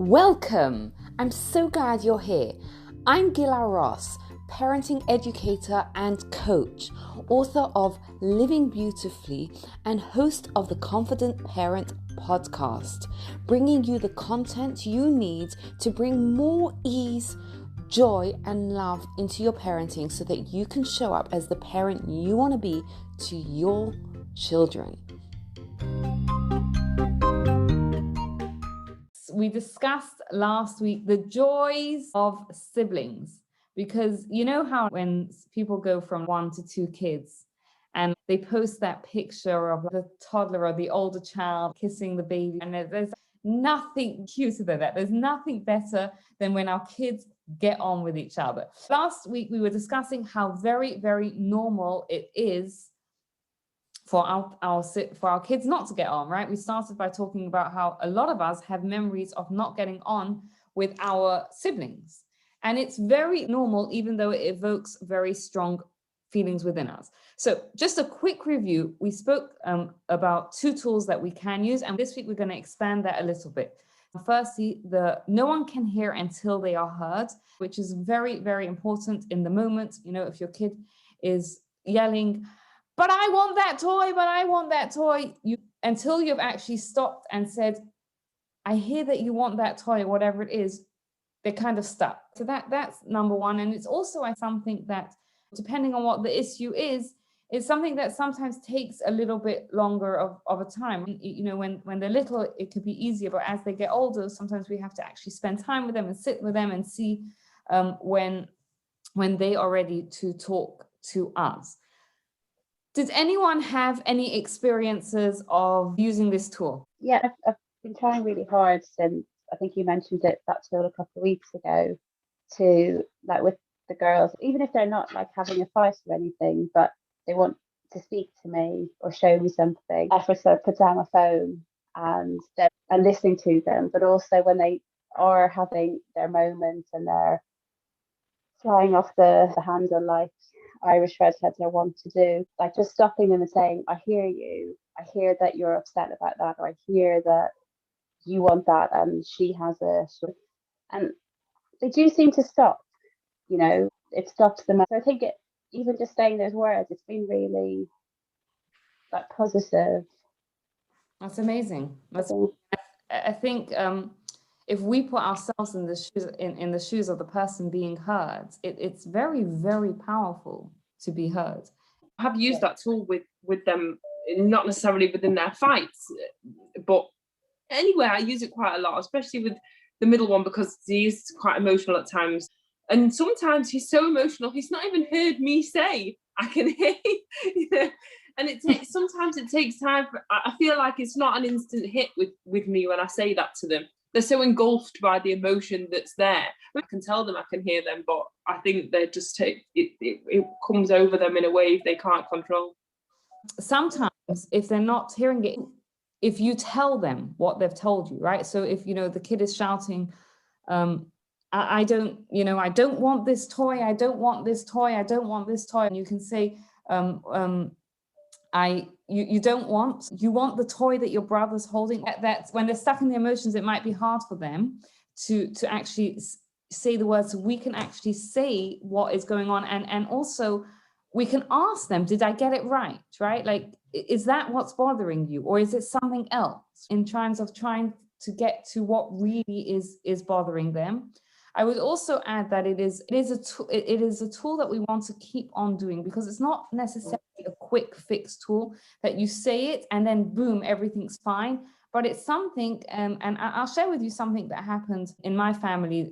Welcome! I'm so glad you're here. I'm Gila Ross, parenting educator and coach, author of Living Beautifully and host of the Confident Parent podcast, bringing you the content you need to bring more ease, joy and love into your parenting so that you can show up as the parent you want to be to your children. We discussed last week the joys of siblings, because you know how when people go from 1 to 2 kids and they post that picture of the toddler or the older child kissing the baby, and there's nothing cuter than that. There's nothing better than when our kids get on with each other. Last week we were discussing how very, very normal it is for our kids not to get on, right? We started by talking about how a lot of us have memories of not getting on with our siblings. And it's very normal, even though it evokes very strong feelings within us. So just a quick review. We spoke about 2 tools that we can use. And this week, we're going to expand that a little bit. Firstly, no one can hear until they are heard, which is very, very important in the moment. You know, if your kid is yelling, but I want that toy, but I want that toy. Until you've actually stopped and said, I hear that you want that toy, whatever it is, they're kind of stuck. So that's number one. And it's also something that, depending on what the issue is something that sometimes takes a little bit longer of a time. You know, when they're little, it could be easier, but as they get older, sometimes we have to actually spend time with them and sit with them and see when they are ready to talk to us. Did anyone have any experiences of using this tool? Yeah, I've been trying really hard since, I think you mentioned it, that tool a couple of weeks ago, to, like, with the girls, even if they're not like having a fight or anything, but they want to speak to me or show me something, I first put down my phone and listening to them, but also when they are having their moments and they're flying off the handle like Irish redheads are wont to do, like just stopping them and saying, I hear you, I hear that you're upset about that, or I hear that you want that and she has it. And they do seem to stop, you know, it stops them. So I think even just saying those words, it's been really like positive. That's amazing. I think if we put ourselves in the shoes of the person being heard, it's very, very powerful to be heard. I have used that tool with them, not necessarily within their fights, but anyway, I use it quite a lot, especially with the middle one, because he's quite emotional at times. And sometimes he's so emotional, he's not even heard me say, I can hear you know? And sometimes it takes time. I feel like it's not an instant hit with me when I say that to them. They're so engulfed by the emotion that's there. I can tell them I can hear them, but I think they just it comes over them in a way they can't control. Sometimes if they're not hearing it, if you tell them what they've told you, right? So if, you know, the kid is shouting, I don't want this toy, I don't want this toy, I don't want this toy. And you can say, you want the toy that your brother's holding. That's when they're stuck in the emotions, it might be hard for them to actually say the words. So we can actually say what is going on, and also we can ask them, did I get it right? Like, is that what's bothering you, or is it something else, in terms of trying to get to what really is bothering them? I would also add that it is a tool that we want to keep on doing, because it's not necessarily a quick fix tool that you say it and then boom, everything's fine. But it's something, and I'll share with you something that happened in my family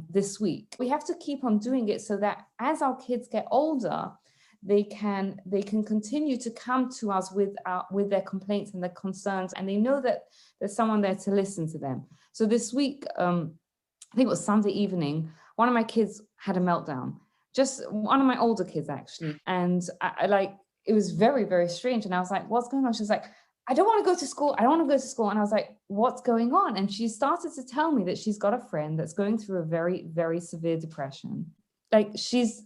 this week. We have to keep on doing it so that as our kids get older, they can continue to come to us with their complaints and their concerns, and they know that there's someone there to listen to them. So this week, I think it was Sunday evening, one of my kids had a meltdown, just one of my older kids actually. And it was very, very strange. And I was like, what's going on? She was like, I don't want to go to school. I don't want to go to school. And I was like, what's going on? And she started to tell me that she's got a friend that's going through a very, very severe depression. Like, she's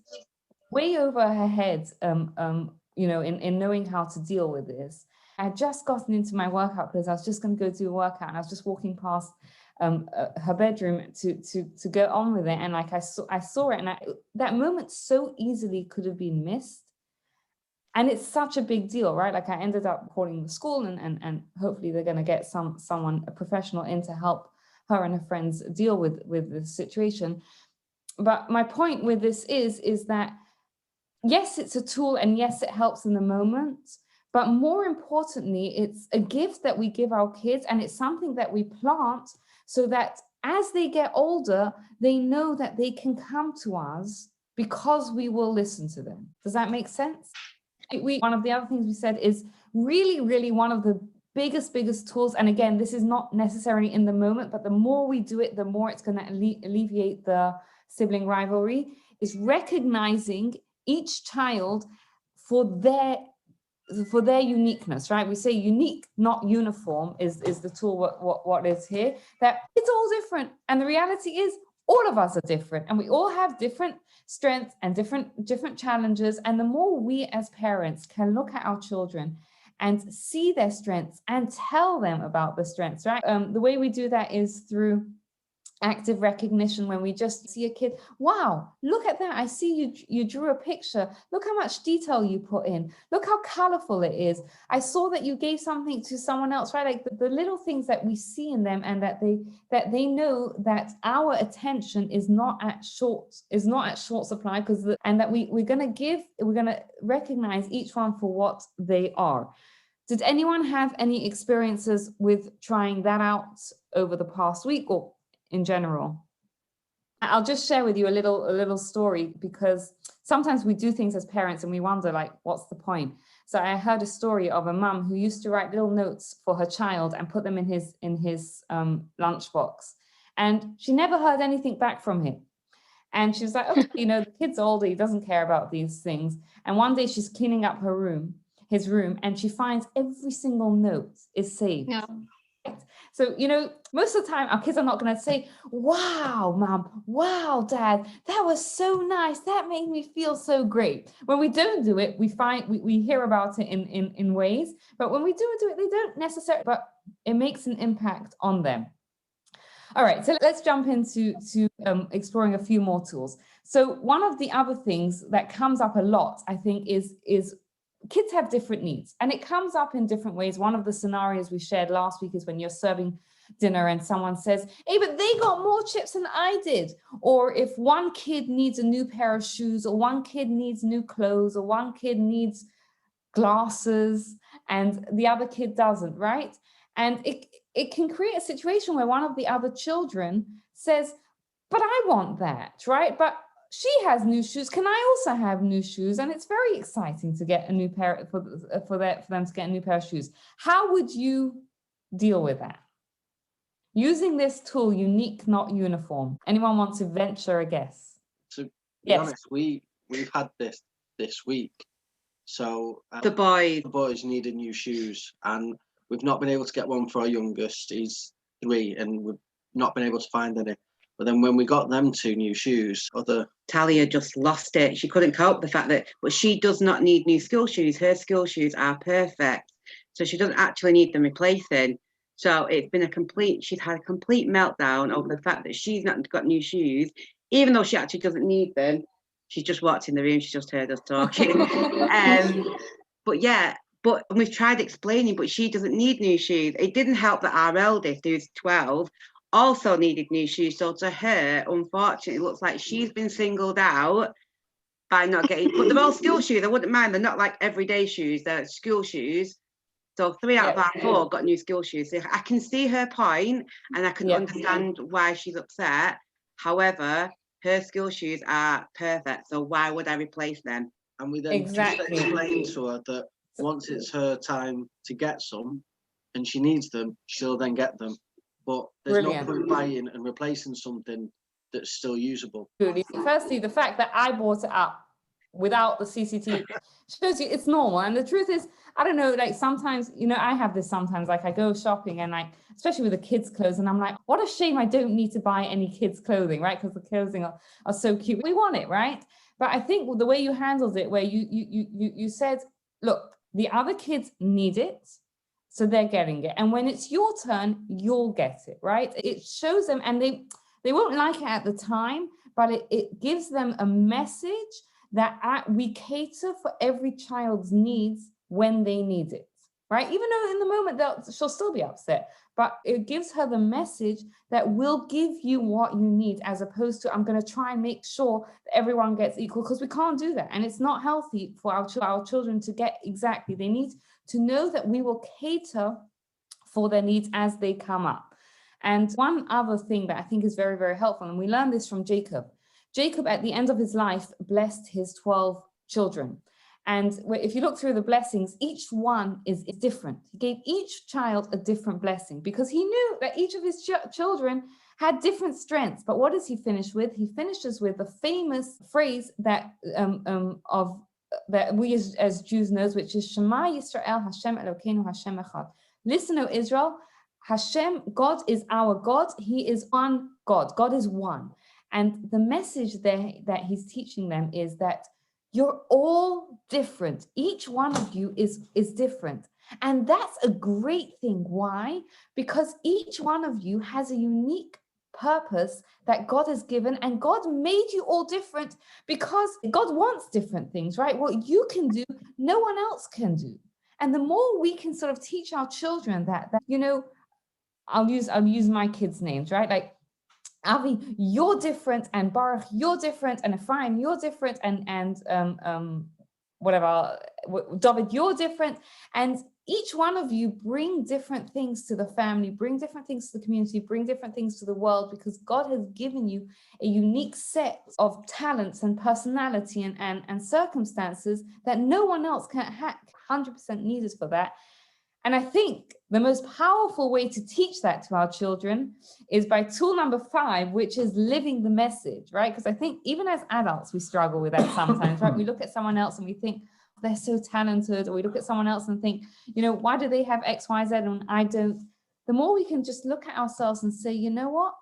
way over her head, you know, in knowing how to deal with this. I had just gotten into my workout because I was just going to go do a workout, and I was just walking past her bedroom to go on with it. And like I saw it, and that moment so easily could have been missed. And it's such a big deal, right? Like I ended up calling the school, and hopefully they're going to get someone, a professional, in to help her and her friends deal with the situation. But my point with this is that, yes, it's a tool, and yes, it helps in the moment. But more importantly, it's a gift that we give our kids, and it's something that we plant so that as they get older, they know that they can come to us because we will listen to them. Does that make sense? One of the other things we said is really, really one of the biggest tools. And again, this is not necessarily in the moment, but the more we do it, the more it's going to alleviate the sibling rivalry, is recognizing each child for their uniqueness, right? We say unique, not uniform is the tool, what is here, that it's all different. And the reality is all of us are different, and we all have different strengths and different challenges. And the more we as parents can look at our children and see their strengths and tell them about the strengths, right? The way we do that is through active recognition. When we just see a kid, wow, look at that, I see you drew a picture, look how much detail you put in, look how colorful it is, I saw that you gave something to someone else, right? Like the little things that we see in them, and that they know that our attention is not at short supply, and that we're going to recognize each one for what they are. Did anyone have any experiences with trying that out over the past week, or in general? I'll just share with you a little story, because sometimes we do things as parents and we wonder, like, what's the point? So I heard a story of a mum who used to write little notes for her child and put them in his lunchbox, and she never heard anything back from him. And she was like, okay, the kid's older, he doesn't care about these things. And one day she's cleaning up his room, and she finds every single note is saved. No. So, most of the time our kids are not going to say, wow, mom, wow, dad, that was so nice, that made me feel so great. When we don't do it, we hear about it in ways, but when we do it, they don't necessarily, but it makes an impact on them. All right, so let's jump into exploring a few more tools. So one of the other things that comes up a lot, I think, is kids have different needs, and it comes up in different ways. One of the scenarios we shared last week is when you're serving dinner and someone says, hey, but they got more chips than I did. Or if one kid needs a new pair of shoes, or one kid needs new clothes, or one kid needs glasses and the other kid doesn't, right? And it can create a situation where one of the other children says, but I want that, right? But she has new shoes. Can I also have new shoes? And it's very exciting to get a new pair for them to get a new pair of shoes. How would you deal with that? Using this tool, unique, not uniform. Anyone want to venture a guess? To be honest, we've had this week. So The boys needed new shoes, and we've not been able to get one for our youngest. He's 3, and we've not been able to find any. But then when we got them 2 new shoes, Talia just lost it. She couldn't cope with the fact that, but she does not need new school shoes. Her school shoes are perfect. So she doesn't actually need them replacing. So it's been she's had a complete meltdown over the fact that she's not got new shoes, even though she actually doesn't need them. She's just walked in the room, she just heard us talking. But we've tried explaining, but she doesn't need new shoes. It didn't help that our eldest, who's 12, also needed new shoes. So to her, unfortunately, it looks like she's been singled out by not getting, but they're all school shoes. I wouldn't mind. They're not like everyday shoes, they're school shoes. So 3 out of our 4 got new school shoes. So I can see her point, and I can understand why she's upset. However, her school shoes are perfect. So why would I replace them? And we then just explained to her that once it's her time to get some and she needs them, she'll then get them. But there's no point buying and replacing something that's still usable. Firstly, the fact that I brought it up without the CCTV shows you it's normal. And the truth is, I don't know, like sometimes, I have this sometimes, like I go shopping and like, especially with the kids' clothes, and I'm like, what a shame I don't need to buy any kids' clothing, right? Because the clothing are so cute. We want it, right? But I think the way you handled it, where you said, look, the other kids need it. so they're getting it. And when it's your turn, you'll get it, right? It shows them, and they won't like it at the time, but it gives them a message that we cater for every child's needs when they need it, right? Even though in the moment she'll still be upset, but it gives her the message that we'll give you what you need, as opposed to I'm going to try and make sure that everyone gets equal, because we can't do that. And it's not healthy for our children to get exactly. They need to know that we will cater for their needs as they come up. And one other thing that I think is very, very helpful, and we learned this from Jacob. Jacob, at the end of his life, blessed his 12 children. And if you look through the blessings, each one is different. He gave each child a different blessing, because he knew that each of his children had different strengths. But what does he finish with? He finishes with the famous phrase that that we as Jews knows, which is Shema Yisrael Hashem Elokeinu Hashem Echad. Listen, O Israel, Hashem, God is our God. He is one God. God is one. And the message there that he's teaching them is that you're all different. Each one of you is different. And that's a great thing. Why? Because each one of you has a unique purpose that God has given, and God made you all different because God wants different things, right? What you can do, no one else can do. And the more we can sort of teach our children that you know, I'll use my kids' names, right? Like, Avi, you're different, and Baruch, you're different, and Ephraim, you're different, and David, you're different, and each one of you bring different things to the family, bring different things to the community, bring different things to the world, because God has given you a unique set of talents and personality and circumstances that no one else can hack. 100% needed for that. And I think the most powerful way to teach that to our children is by tool number 5, which is living the message, right? Because I think even as adults, we struggle with that sometimes, right? We look at someone else and we think they're so talented, or we look at someone else and think, you know, why do they have X, Y, Z and I don't? The more we can just look at ourselves and say, you know what?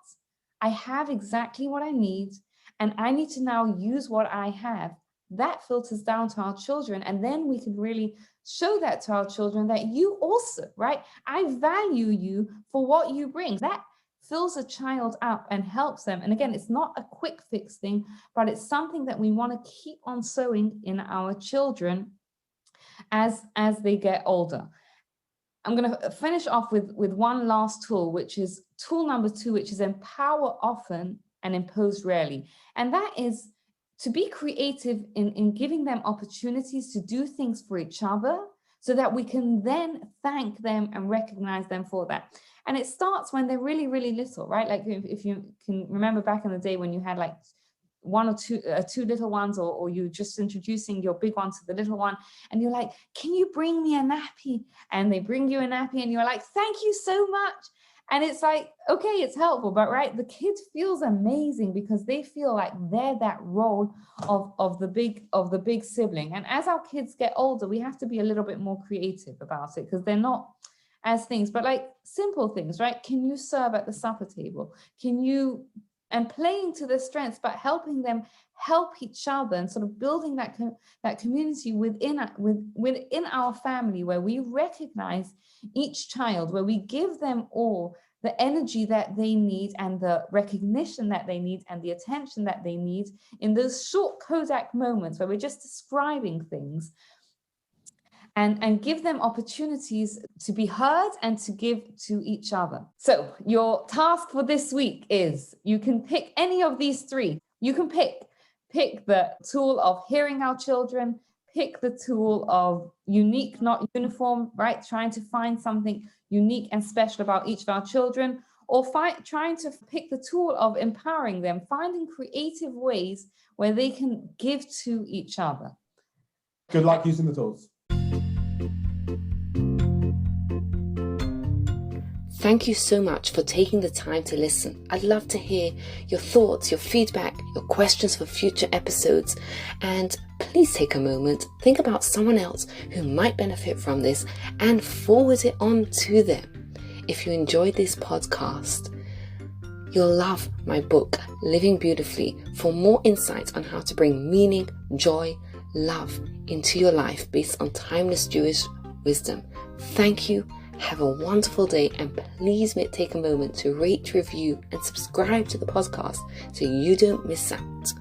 I have exactly what I need, and I need to now use what I have. That filters down to our children, and then we can really show that to our children that you also, right? I value you for what you bring. That fills a child up and helps them. And again, it's not a quick fix thing, but it's something that we want to keep on sowing in our children as they get older. I'm going to finish off with one last tool, which is tool number 2, which is empower often and impose rarely. And that is to be creative in giving them opportunities to do things for each other, so that we can then thank them and recognize them for that. And it starts when they're really, really little, right? Like if you can remember back in the day when you had like one or two little ones, or you just introducing your big one to the little one, and you're like, can you bring me a nappy? And they bring you a nappy and you're like, thank you so much. And it's like, okay, it's helpful, but right, the kid feels amazing because they feel like they're that role of the big sibling. And as our kids get older, we have to be a little bit more creative about it, because they're not as things, but like simple things, right? Can you serve at the supper table? Can you, and playing to their strengths, but helping them help each other, and sort of building that community within our family, where we recognize each child, where we give them all the energy that they need, and the recognition that they need, and the attention that they need in those short Kodak moments where we're just describing things, and give them opportunities to be heard and to give to each other. So your task for this week is, you can pick any of these 3. You can pick the tool of hearing our children, pick the tool of unique, not uniform, right? Trying to find something unique and special about each of our children, or trying to pick the tool of empowering them, finding creative ways where they can give to each other. Good luck using the tools. Thank you so much for taking the time to listen. I'd love to hear your thoughts, your feedback, your questions for future episodes. And please take a moment, think about someone else who might benefit from this, and forward it on to them. If you enjoyed this podcast, you'll love my book, Living Beautifully, for more insights on how to bring meaning, joy, love into your life based on timeless Jewish wisdom. Thank you. Have a wonderful day, and please take a moment to rate, review and subscribe to the podcast so you don't miss out.